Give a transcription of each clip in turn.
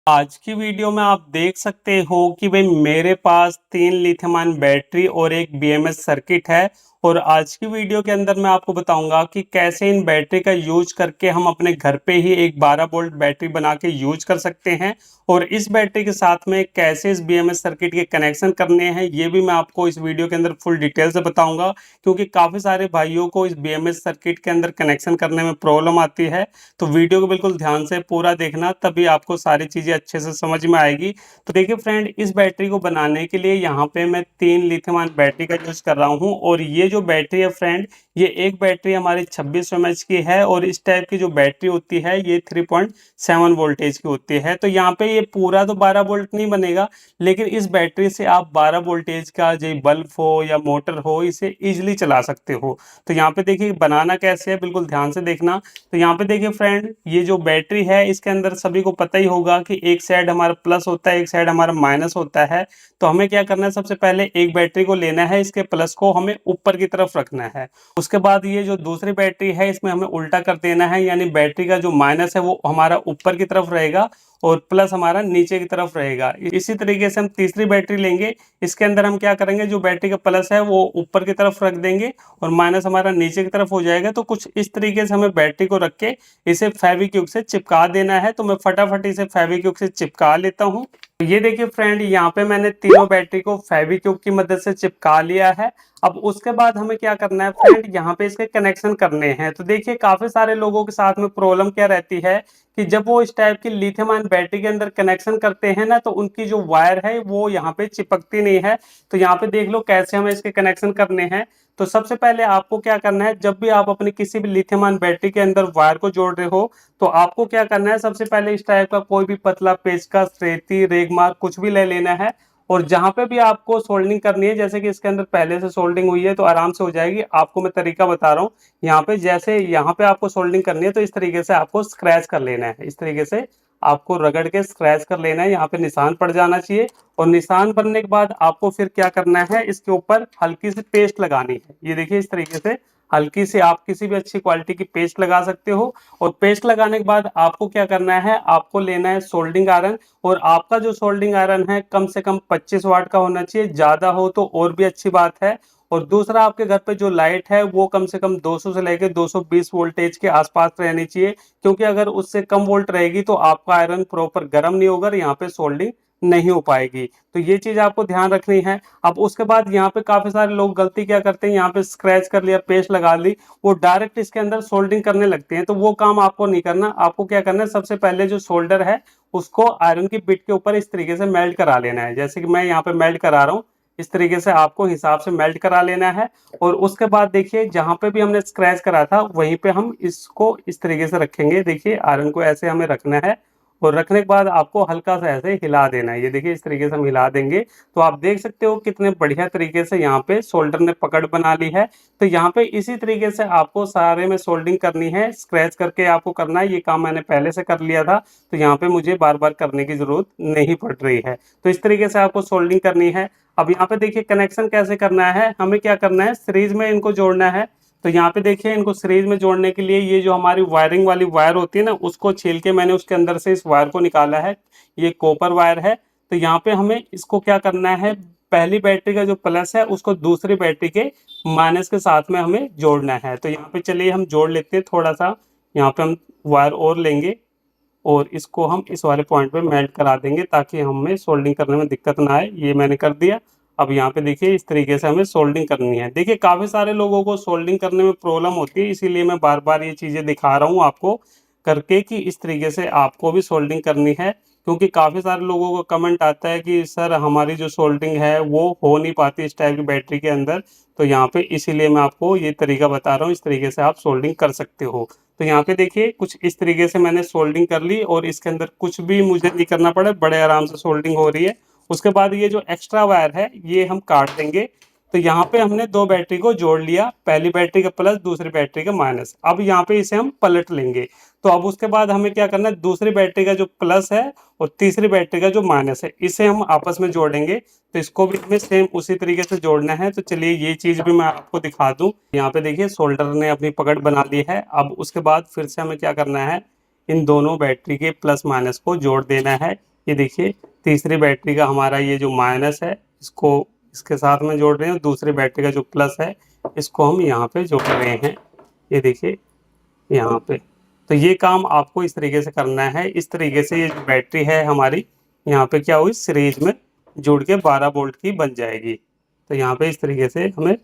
आज की वीडियो में आप देख सकते हो कि भाई मेरे पास 3 लिथियम आयन बैटरी और एक बीएमएस सर्किट है। और आज की वीडियो के अंदर मैं आपको बताऊंगा कि कैसे इन बैटरी का यूज करके हम अपने घर पे ही एक 12 वोल्ट बैटरी बना के यूज कर सकते हैं। और इस बैटरी के साथ में कैसे इस बीएमएस सर्किट के कनेक्शन करने हैं ये भी मैं आपको इस वीडियो के अंदर फुल डिटेल से बताऊंगा, क्योंकि काफ़ी सारे भाइयों को इस बीएमएस सर्किट के अंदर कनेक्शन करने में प्रॉब्लम आती है। तो वीडियो को बिल्कुल ध्यान से पूरा देखना, तभी आपको सारी चीज़ें अच्छे से समझ में आएगी। तो देखिए फ्रेंड, इस बैटरी को बनाने के लिए यहाँ पे मैं 3 लिथियम आयन बैटरी का यूज कर रहा हूँ। और ये जो बैटरी है फ्रेंड, ये एक बैटरी हमारी 26 mAh की है और इस टाइप की जो बैटरी होती है ये 3.7 वोल्टेज की होती है। तो यहाँ पे ये पूरा तो 12 वोल्ट नहीं बनेगा, लेकिन इस बैटरी से आप 12 वोल्टेज का जो बल्ब हो या मोटर हो इसे इजिली चला सकते हो। तो यहाँ पे देखिए बनाना कैसे है, बिल्कुल ध्यान से देखना। तो यहाँ पे देखिए फ्रेंड, ये जो बैटरी है इसके अंदर सभी को पता ही होगा कि एक साइड हमारा प्लस होता है, एक साइड हमारा माइनस होता है। तो हमें क्या करना है, सबसे पहले एक बैटरी को लेना है, इसके प्लस को हमें ऊपर की तरफ रखना है। उसके बाद ये जो दूसरी बैटरी है इसमें हमें उल्टा कर देना है, यानी बैटरी का जो माइनस है वो हमारा ऊपर की तरफ रहेगा और प्लस हमारा नीचे की तरफ रहेगा। इसी तरीके से हम तीसरी बैटरी लेंगे, इसके अंदर हम क्या करेंगे, जो बैटरी का प्लस है वो ऊपर की तरफ रख देंगे और माइनस हमारा नीचे की तरफ हो जाएगा। तो कुछ इस तरीके से हमें बैटरी को रख के इसे फेविक्विक से चिपका देना है। तो मैं फटाफट इसे फेविक्विक से चिपका लेता हूँ। ये देखिए फ्रेंड, यहाँ पे मैंने तीनों बैटरी को फेविक्विक की मदद से चिपका लिया है। अब उसके बाद हमें क्या करना है फ्रेंड, यहाँ पे इसके कनेक्शन करने हैं। तो देखिए काफी सारे लोगों के साथ में प्रॉब्लम क्या रहती है कि जब वो इस टाइप की लिथियम आयन बैटरी के अंदर कनेक्शन करते हैं ना, तो उनकी जो वायर है वो यहाँ पे चिपकती नहीं है। तो यहाँ पे देख लो कैसे हमें इसके कनेक्शन करने हैं। तो सबसे पहले आपको क्या करना है, जब भी आप अपनी किसी भी लिथियम आयन बैटरी के अंदर वायर को जोड़ रहे हो तो आपको क्या करना है, सबसे पहले इस टाइप का कोई भी पतला पेचकस, रेती, रेगमार कुछ भी ले लेना है। और जहां पे भी आपको सोल्डिंग करनी है, जैसे कि इसके अंदर पहले से सोल्डिंग हुई है तो आराम से हो जाएगी। आपको मैं तरीका बता रहा हूँ। यहाँ पे जैसे यहाँ पे आपको सोल्डिंग करनी है तो इस तरीके से आपको स्क्रैच कर लेना है, इस तरीके से आपको रगड़ के स्क्रैच कर लेना है। यहाँ पे निशान पड़ जाना चाहिए। और निशान बनने के बाद आपको फिर क्या करना है, इसके ऊपर हल्की सी पेस्ट लगानी है। ये देखिए इस तरीके से हल्की सी आप किसी भी अच्छी क्वालिटी की पेस्ट लगा सकते हो। और पेस्ट लगाने के बाद आपको क्या करना है, आपको लेना है सोल्डिंग आयरन। और आपका जो सोल्डिंग आयरन है कम से कम 25 वाट का होना चाहिए, ज्यादा हो तो और भी अच्छी बात है। और दूसरा, आपके घर पे जो लाइट है वो कम से कम 200 से लेकर 220 वोल्टेज के आसपास रहनी चाहिए, क्योंकि अगर उससे कम वोल्ट रहेगी तो आपका आयरन प्रॉपर गर्म नहीं होगा, यहाँ पे सोल्डिंग नहीं हो पाएगी। तो ये चीज आपको ध्यान रखनी है। अब उसके बाद यहाँ पे काफी सारे लोग गलती क्या करते हैं, यहाँ पे स्क्रैच कर लिया, पेस्ट लगा ली, वो डायरेक्ट इसके अंदर सोल्डिंग करने लगते हैं। तो वो काम आपको नहीं करना। आपको क्या करना है, सबसे पहले जो सोल्डर है उसको आयरन की बिट के ऊपर इस तरीके से मेल्ट करा लेना है, जैसे कि मैं यहाँ पे मेल्ट करा रहा हूँ। इस तरीके से आपको हिसाब से मेल्ट करा लेना है। और उसके बाद देखिए जहां पे भी हमने स्क्रैच करा था वहीं पे हम इसको इस तरीके से रखेंगे। देखिए आयरन को ऐसे हमें रखना है और रखने के बाद आपको हल्का सा ऐसे हिला देना है। ये देखिए इस तरीके से हम हिला देंगे तो आप देख सकते हो कितने बढ़िया तरीके से यहाँ पे सोल्डर ने पकड़ बना ली है। तो यहाँ पे इसी तरीके से आपको सारे में सोल्डिंग करनी है, स्क्रैच करके आपको करना है। ये काम मैंने पहले से कर लिया था, तो यहाँ पे मुझे बार बार करने की जरूरत नहीं पड़ रही है। तो इस तरीके से आपको सोल्डिंग करनी है। अब यहाँ पे देखिए कनेक्शन कैसे करना है, हमें क्या करना है, सीरीज में इनको जोड़ना है। तो यहाँ पे देखिए इनको सीरीज में जोड़ने के लिए ये जो हमारी वायरिंग वाली वायर होती है ना, उसको छील के मैंने उसके अंदर से इस वायर को निकाला है। ये कॉपर वायर है। तो यहाँ पे हमें इसको क्या करना है, पहली बैटरी का जो प्लस है उसको दूसरी बैटरी के माइनस के साथ में हमें जोड़ना है। तो यहाँ पे चलिए हम जोड़ लेते हैं थोड़ा सा। यहाँ पे हम वायर और लेंगे और इसको हम इस वाले पॉइंट पे मेल्ट करा देंगे ताकि हमें सोल्डिंग करने में दिक्कत ना आए। ये मैंने कर दिया। अब यहाँ पे देखिए इस तरीके से हमें सोल्डिंग करनी है। देखिए काफी सारे लोगों को सोल्डिंग करने में प्रॉब्लम होती है, इसीलिए मैं बार बार ये चीजें दिखा रहा हूँ आपको करके कि इस तरीके से आपको भी सोल्डिंग करनी है। क्योंकि काफी सारे लोगों को कमेंट आता है कि सर हमारी जो सोल्डिंग है वो हो नहीं पाती इस टाइप की बैटरी के अंदर। तो यहाँ पे इसीलिए मैं आपको ये तरीका बता रहा हूँ, इस तरीके से आप सोल्डिंग कर सकते हो। तो यहाँ पे देखिए कुछ इस तरीके से मैंने सोल्डिंग कर ली और इसके अंदर कुछ भी मुझे नहीं करना पड़ा, बड़े आराम से सोल्डिंग हो रही है। उसके बाद ये जो एक्स्ट्रा वायर है ये हम काट देंगे। तो यहाँ पे हमने दो बैटरी को जोड़ लिया, पहली बैटरी का प्लस, दूसरी बैटरी का माइनस। अब यहाँ पे इसे हम पलट लेंगे। तो अब उसके बाद हमें क्या करना है, दूसरी बैटरी का जो प्लस है और तीसरी बैटरी का जो माइनस है इसे हम आपस में जोड़ेंगे। तो इसको भी हमें सेम उसी तरीके से जोड़ना है। तो चलिए ये चीज भी मैं आपको दिखा दूं। यहाँ पे देखिए सोल्डर ने अपनी पकड़ बना ली है। अब उसके बाद फिर से हमें क्या करना है, इन दोनों बैटरी के प्लस माइनस को जोड़ देना है। ये देखिए तीसरी बैटरी का हमारा ये जो माइनस है इसको इसके साथ में जोड़ रहे हैं, दूसरी बैटरी का जो प्लस है इसको हम यहाँ पे जोड़ रहे हैं। ये देखिए यहाँ पे। तो ये काम आपको इस तरीके से करना है। इस तरीके से ये जो बैटरी है हमारी यहाँ पे क्या हुई, सीरीज में जुड़ के 12 वोल्ट की बन जाएगी। तो यहाँ पे इस तरीके से हमें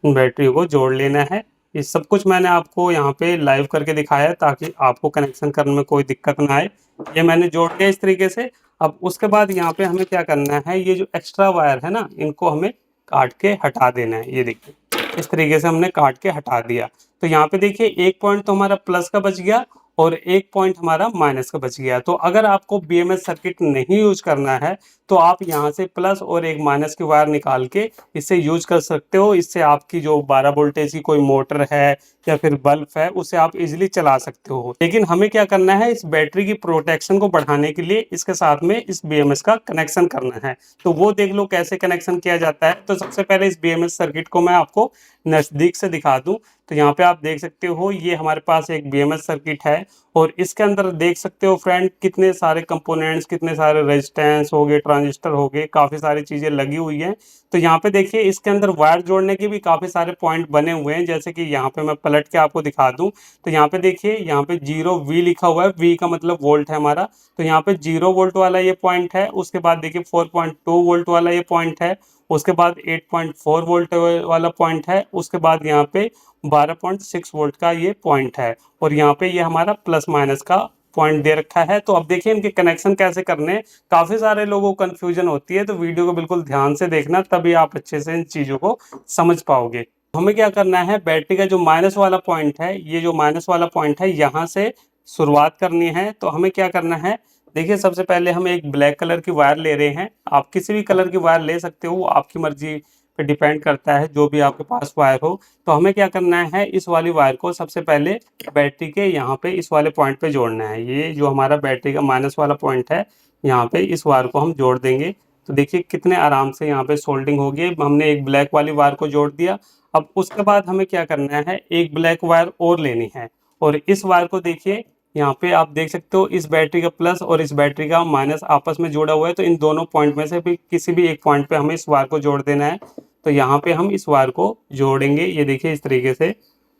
बैटरी को जोड़ लेना है। ये सब कुछ मैंने आपको यहाँ पे लाइव करके दिखाया है ताकि आपको कनेक्शन करने में कोई दिक्कत ना आए। ये मैंने जोड़ दिया इस तरीके से। अब उसके बाद यहाँ पे हमें क्या करना है, ये जो एक्स्ट्रा वायर है ना इनको हमें काट के हटा देना है। ये देखिए इस तरीके से हमने काट के हटा दिया। तो यहाँ पे देखिए एक पॉइंट तो हमारा प्लस का बच गया और एक पॉइंट हमारा माइनस का बच गया। तो अगर आपको बीएमएस सर्किट नहीं यूज करना है तो आप यहाँ से प्लस और एक माइनस की वायर निकाल के इससे यूज कर सकते हो। इससे आपकी जो 12 वोल्टेज की कोई मोटर है या फिर बल्ब है उसे आप इजीली चला सकते हो। लेकिन हमें क्या करना है, इस बैटरी की प्रोटेक्शन को बढ़ाने के लिए इसके साथ में इस बीएमएस का कनेक्शन करना है। तो वो देख लो कैसे कनेक्शन किया जाता है। तो सबसे पहले इस बीएमएस सर्किट को मैं आपको नजदीक से दिखा दूं। तो यहाँ पे आप देख सकते हो ये हमारे पास एक बीएमएस सर्किट है और इसके अंदर देख सकते हो फ्रेंड कितने सारे कंपोनेंट्स, कितने सारे रेजिस्टेंस हो गए, ट्रांजिस्टर हो गए, काफ़ी सारी चीज़ें लगी हुई हैं। तो यहाँ पे देखिए इसके अंदर वायर जोड़ने के भी काफ़ी सारे पॉइंट बने हुए हैं। जैसे कि यहाँ पे मैं पलट के आपको दिखा दूं तो यहाँ पे देखिए यहाँ पे 0V लिखा हुआ है। V का मतलब वोल्ट है हमारा। तो यहाँ पे 0 वोल्ट वाला ये पॉइंट है। उसके बाद देखिए 4.2 वोल्ट वाला ये पॉइंट है। उसके बाद 8.4 वोल्ट वाला पॉइंट है। उसके बाद यहाँ पे 12.6 वोल्ट का ये पॉइंट है और यहाँ पे ये हमारा प्लस माइनस का पॉइंट दे रखा है। तो अब देखिए इनके कनेक्शन कैसे करने हैं। काफ़ी सारे लोगों को कन्फ्यूजन होती है, तो वीडियो को बिल्कुल ध्यान से देखना तभी आप अच्छे से इन चीज़ों को समझ पाओगे। हमें क्या करना है, बैटरी का जो माइनस वाला पॉइंट है, ये जो माइनस वाला पॉइंट है यहाँ से शुरुआत करनी है। तो हमें क्या करना है, देखिए सबसे पहले हम एक ब्लैक कलर की वायर ले रहे हैं। आप किसी भी कलर की वायर ले सकते हो, आपकी मर्जी पे डिपेंड करता है जो भी आपके पास वायर हो। तो हमें क्या करना है, इस वाली वायर को सबसे पहले बैटरी के यहाँ पे इस वाले पॉइंट पे जोड़ना है। ये जो हमारा बैटरी का माइनस वाला पॉइंट है यहाँ पे इस वायर को हम जोड़ देंगे। तो देखिए कितने आराम से यहाँ पे सोल्डिंग होगी। हमने एक ब्लैक वाली वायर को जोड़ दिया। अब उसके बाद हमें क्या करना है, एक ब्लैक वायर और लेनी है और इस वायर को देखिए यहाँ पे आप देख सकते हो इस बैटरी का प्लस और इस बैटरी का माइनस आपस में जुड़ा हुआ है। तो इन दोनों पॉइंट में से भी किसी भी एक पॉइंट पे हमें इस वायर को जोड़ देना है। तो यहाँ पे हम इस वायर को जोड़ेंगे। ये देखिए इस तरीके से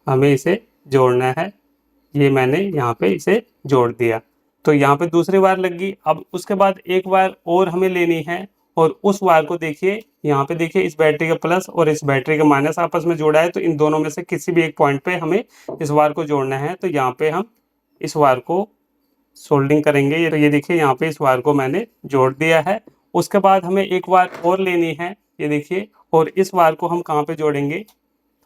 हमें इसे जोड़ना है। ये मैंने यहाँ पे इसे जोड़ दिया। तो यहाँ पे दूसरी वायर लग गई। अब उसके बाद एक वायर और हमें लेनी है और उस वायर को देखिए यहाँ पे देखिए इस बैटरी का प्लस और इस बैटरी का माइनस आपस में जोड़ा है। तो इन दोनों में से किसी भी एक पॉइंट पे हमें इस वायर को जोड़ना है। तो यहाँ पे हम इस वायर को सोल्डिंग करेंगे। ये देखिए यहाँ पे इस वायर को मैंने जोड़ दिया है। उसके बाद हमें एक वायर और लेनी है, ये देखिए, और इस वायर को हम कहाँ पे जोड़ेंगे,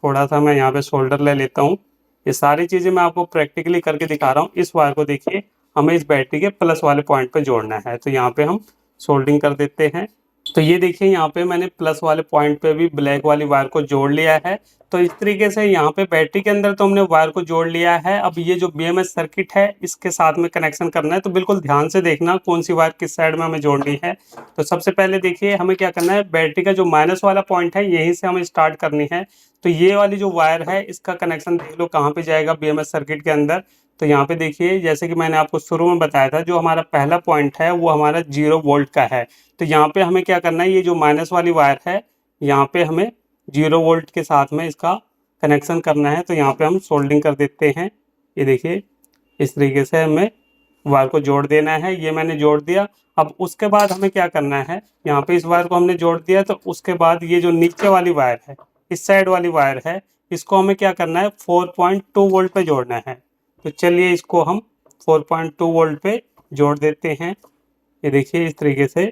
थोड़ा सा मैं यहाँ पे सोल्डर ले लेता हूँ। ये सारी चीज़ें मैं आपको प्रैक्टिकली करके दिखा रहा हूँ। इस वायर को देखिए हमें इस बैटरी के प्लस वाले पॉइंट पे जोड़ना है। तो यहाँ पे हम सोल्डिंग कर देते हैं। तो ये देखिए यहाँ पे मैंने प्लस वाले पॉइंट पे भी ब्लैक वाली वायर को जोड़ लिया है। तो इस तरीके से यहाँ पे बैटरी के अंदर तो हमने वायर को जोड़ लिया है। अब ये जो बीएमएस सर्किट है इसके साथ में कनेक्शन करना है। तो बिल्कुल ध्यान से देखना कौन सी वायर किस साइड में हमें जोड़नी है। तो सबसे पहले देखिए हमें क्या करना है, बैटरी का जो माइनस वाला पॉइंट है यहीं से हमें स्टार्ट करनी है। तो ये वाली जो वायर है इसका कनेक्शन देख लो कहाँ पे जाएगा बीएमएस सर्किट के अंदर। तो यहाँ पे देखिए जैसे कि मैंने आपको शुरू में बताया था, जो हमारा पहला पॉइंट है वो हमारा 0 वोल्ट का है। तो यहाँ पे हमें क्या करना है, ये जो माइनस वाली वायर है यहाँ पे हमें 0 वोल्ट के साथ में इसका कनेक्शन करना है। तो यहाँ पे हम सोल्डिंग कर देते हैं। ये देखिए इस तरीके से हमें वायर को जोड़ देना है। ये मैंने जोड़ दिया। अब उसके बाद हमें क्या करना है, यहाँ पे इस वायर को हमने जोड़ दिया। तो उसके बाद ये जो नीचे वाली वायर है, इस साइड वाली वायर है, इसको हमें क्या करना है, 4.2 वोल्ट पे जोड़ना है। तो चलिए इसको हम 4.2 वोल्ट पे जोड़ देते हैं। ये देखिए इस तरीके से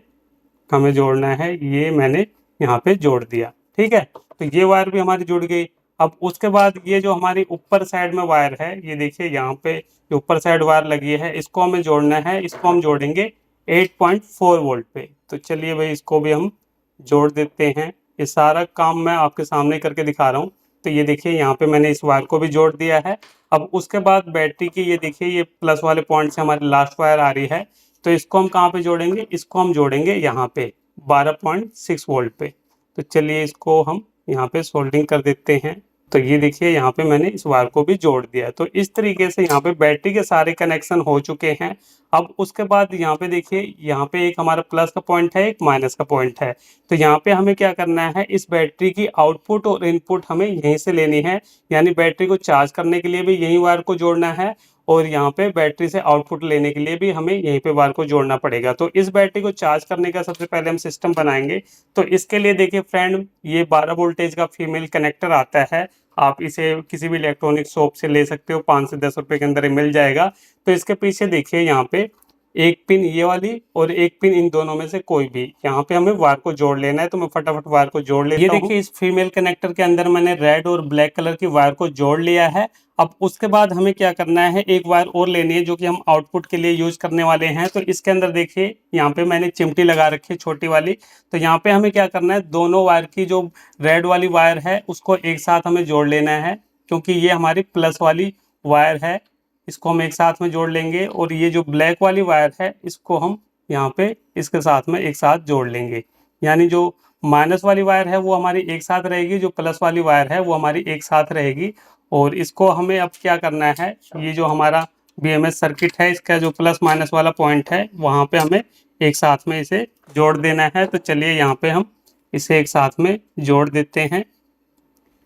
हमें जोड़ना है। ये मैंने यहाँ पे जोड़ दिया, ठीक है। तो ये वायर भी हमारी जुड़ गई। अब उसके बाद ये जो हमारी ऊपर साइड में वायर है, ये देखिए यहाँ पे जो ऊपर साइड वायर लगी है इसको हमें जोड़ना है। इसको हम जोड़ेंगे 8.4 वोल्ट पे। तो चलिए भाई इसको भी हम जोड़ देते हैं। ये सारा काम मैं आपके सामने करके दिखा रहा हूँ। तो ये देखिए यहाँ पे मैंने इस वायर को भी जोड़ दिया है। अब उसके बाद बैटरी की ये देखिए ये प्लस वाले पॉइंट से हमारी लास्ट वायर आ रही है। तो इसको हम कहाँ पे जोड़ेंगे, इसको हम जोड़ेंगे यहाँ पे 12.6 वोल्ट पे। तो चलिए इसको हम यहाँ पे सोल्डिंग कर देते हैं। तो ये देखिए यहाँ पे मैंने इस वायर को भी जोड़ दिया। तो इस तरीके से यहाँ पे बैटरी के सारे कनेक्शन हो चुके हैं। अब उसके बाद यहाँ पे देखिए, यहाँ पे एक हमारा प्लस का पॉइंट है, एक माइनस का पॉइंट है। तो यहाँ पे हमें क्या करना है, इस बैटरी की आउटपुट और इनपुट हमें यहीं से लेनी है। यानी बैटरी को चार्ज करने के लिए भी यही वायर को जोड़ना है, और यहाँ पे बैटरी से आउटपुट लेने के लिए भी हमें यहीं पे वायर को जोड़ना पड़ेगा। तो इस बैटरी को चार्ज करने का सबसे पहले हम सिस्टम बनाएंगे। तो इसके लिए देखिए फ्रेंड, ये 12 वोल्टेज का फीमेल कनेक्टर आता है। आप इसे किसी भी इलेक्ट्रॉनिक शॉप से ले सकते हो, 5 से 10 रुपए के अंदर ये मिल जाएगा। तो इसके पीछे देखिए यहाँ पे एक पिन ये वाली और एक पिन इन दोनों में से कोई भी, यहाँ पे हमें वायर को जोड़ लेना है। तो मैं फटाफट वायर को जोड़ लेता हूँ। ये देखिए इस फीमेल कनेक्टर के अंदर मैंने रेड और ब्लैक कलर की वायर को जोड़ लिया है। अब उसके बाद हमें क्या करना है, एक वायर और लेनी है जो कि हम आउटपुट के लिए यूज करने वाले हैं। तो इसके अंदर देखिए यहाँ पे मैंने चिमटी लगा रखी है छोटी वाली। तो यहाँ पे हमें क्या करना है, दोनों वायर की जो रेड वाली वायर है उसको एक साथ हमें जोड़ लेना है, क्योंकि ये हमारी प्लस वाली वायर है। इसको हम एक साथ में जोड़ लेंगे, और ये जो ब्लैक वाली वायर है इसको हम यहाँ पे इसके साथ में एक साथ जोड़ लेंगे। यानी जो माइनस वाली वायर है वो हमारी एक साथ रहेगी, जो प्लस वाली वायर है वो हमारी एक साथ रहेगी। और इसको हमें अब क्या करना है, ये जो हमारा बीएमएस सर्किट है इसका जो प्लस माइनस वाला पॉइंट है वहाँ पे हमें एक साथ में इसे जोड़ देना है। तो चलिए यहाँ पे हम इसे एक साथ में जोड़ देते हैं।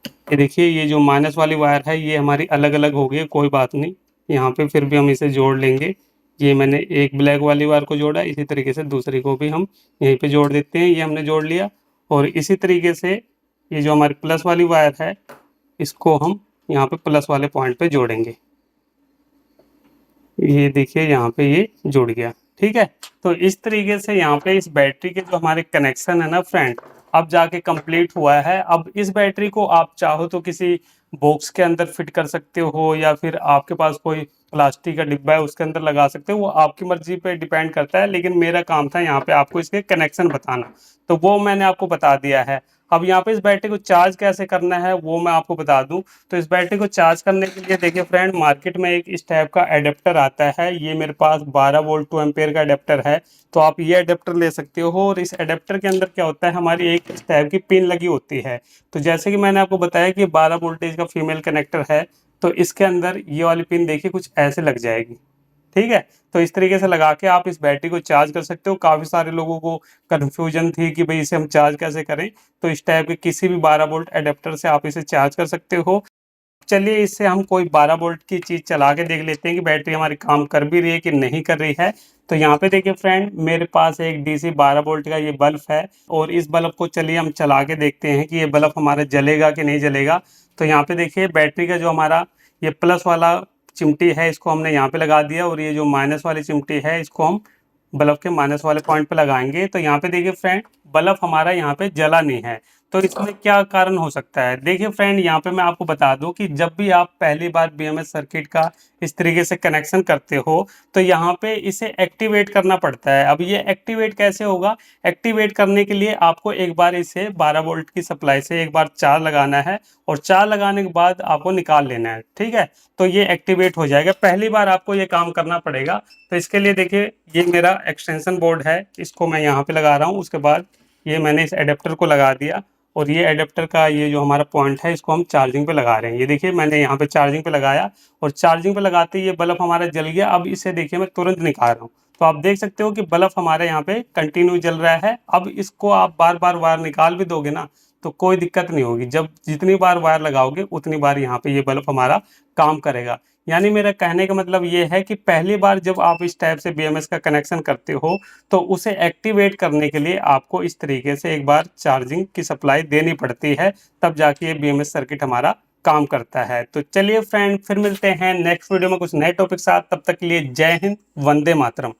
ये देखिए ये जो माइनस वाली वायर है ये हमारी अलग अलग हो गई, कोई बात नहीं, यहाँ पे फिर भी हम इसे जोड़ लेंगे। ये मैंने एक ब्लैक वाली वायर को जोड़ा, इसी तरीके से दूसरी को भी हम यहीं पे जोड़ देते हैं। ये हमने जोड़ लिया, और इसी तरीके से ये जो हमारी प्लस वाली वायर है इसको हम यहाँ पे प्लस वाले पॉइंट पे जोड़ेंगे। ये देखिए यहाँ पे ये जुड़ गया। ठीक है, तो इस तरीके से यहाँ पे इस बैटरी के जो हमारे कनेक्शन है ना फ्रेंड, अब जाके कंप्लीट हुआ है। अब इस बैटरी को आप चाहो तो किसी बॉक्स के अंदर फिट कर सकते हो, या फिर आपके पास कोई प्लास्टिक का डिब्बा है उसके अंदर लगा सकते हो, वो आपकी मर्जी पे डिपेंड करता है। लेकिन मेरा काम था यहाँ पे आपको इसके कनेक्शन बताना, तो वो मैंने आपको बता दिया है। अब यहाँ पे इस बैटरी को चार्ज कैसे करना है वो मैं आपको बता दूं। तो इस बैटरी को चार्ज करने के लिए देखिए फ्रेंड, मार्केट में एक इस टाइप का एडेप्टर आता है। ये मेरे पास 12 वोल्ट 2 एम्पेयर का एडेप्टर है, तो आप ये एडेप्टर ले सकते हो। और इस एडेप्टर के अंदर क्या होता है, हमारी एक इस टाइप की पिन लगी होती है। तो जैसे कि मैंने आपको बताया कि 12 वोल्टेज का फीमेल कनेक्टर है, तो इसके अंदर ये वाली पिन देखिए कुछ ऐसे लग जाएगी। ठीक है, तो इस तरीके से लगा के आप इस बैटरी को चार्ज कर सकते हो। काफ़ी सारे लोगों को कन्फ्यूजन थी कि भाई इसे हम चार्ज कैसे करें, तो इस टाइप के किसी भी 12 वोल्ट एडेप्टर से आप इसे चार्ज कर सकते हो। चलिए इससे हम कोई 12 वोल्ट की चीज़ चला के देख लेते हैं कि बैटरी हमारी काम कर भी रही है कि नहीं कर रही है। तो यहाँ पे देखिए फ्रेंड, मेरे पास एक डीसी 12 वोल्ट का ये बल्ब है, और इस बल्ब को चलिए हम चला के देखते हैं कि ये बल्ब हमारा जलेगा कि नहीं जलेगा। तो यहाँ पे देखिए बैटरी का जो हमारा ये प्लस वाला चिमटी है इसको हमने यहाँ पे लगा दिया, और ये जो माइनस वाली चिमटी है इसको हम बल्ब के माइनस वाले पॉइंट पे लगाएंगे। तो यहाँ पे देखिए फ्रेंड, बल्ब हमारा यहाँ पे जला नहीं है। तो इसमें क्या कारण हो सकता है, देखिए फ्रेंड यहाँ पे मैं आपको बता दूं कि जब भी आप पहली बार बीएमएस सर्किट का इस तरीके से कनेक्शन करते हो तो यहाँ पे इसे एक्टिवेट करना पड़ता है। अब ये एक्टिवेट कैसे होगा, एक्टिवेट करने के लिए आपको एक बार इसे 12 वोल्ट की सप्लाई से एक बार चार्ज लगाना है, और चार्ज लगाने के बाद आपको निकाल लेना है। ठीक है, तो ये एक्टिवेट हो जाएगा, पहली बार आपको ये काम करना पड़ेगा। तो इसके लिए देखिए ये मेरा एक्सटेंशन बोर्ड है, इसको मैं यहाँ पे लगा रहा हूँ। उसके बाद ये मैंने इस एडेप्टर को लगा दिया, और ये एडेप्टर का ये जो हमारा पॉइंट है इसको हम चार्जिंग पे लगा रहे हैं। ये देखिए मैंने यहाँ पे चार्जिंग पे लगाया, और चार्जिंग पे लगाते ही ये बल्ब हमारा जल गया। अब इसे देखिए मैं तुरंत निकाल रहा हूँ, तो आप देख सकते हो कि बल्ब हमारे यहाँ पे कंटिन्यू जल रहा है। अब इसको आप बार बार वायर निकाल भी दोगे ना तो कोई दिक्कत नहीं होगी, जब जितनी बार वायर लगाओगे उतनी बार यहाँ पे ये बल्ब हमारा काम करेगा। यानी मेरा कहने का मतलब ये है कि पहली बार जब आप इस टाइप से बीएमएस का कनेक्शन करते हो तो उसे एक्टिवेट करने के लिए आपको इस तरीके से एक बार चार्जिंग की सप्लाई देनी पड़ती है, तब जाके ये बीएमएस सर्किट हमारा काम करता है। तो चलिए फ्रेंड, फिर मिलते हैं नेक्स्ट वीडियो में कुछ नए टॉपिक साथ। तब तक के लिए जय हिंद, वंदे मातरम।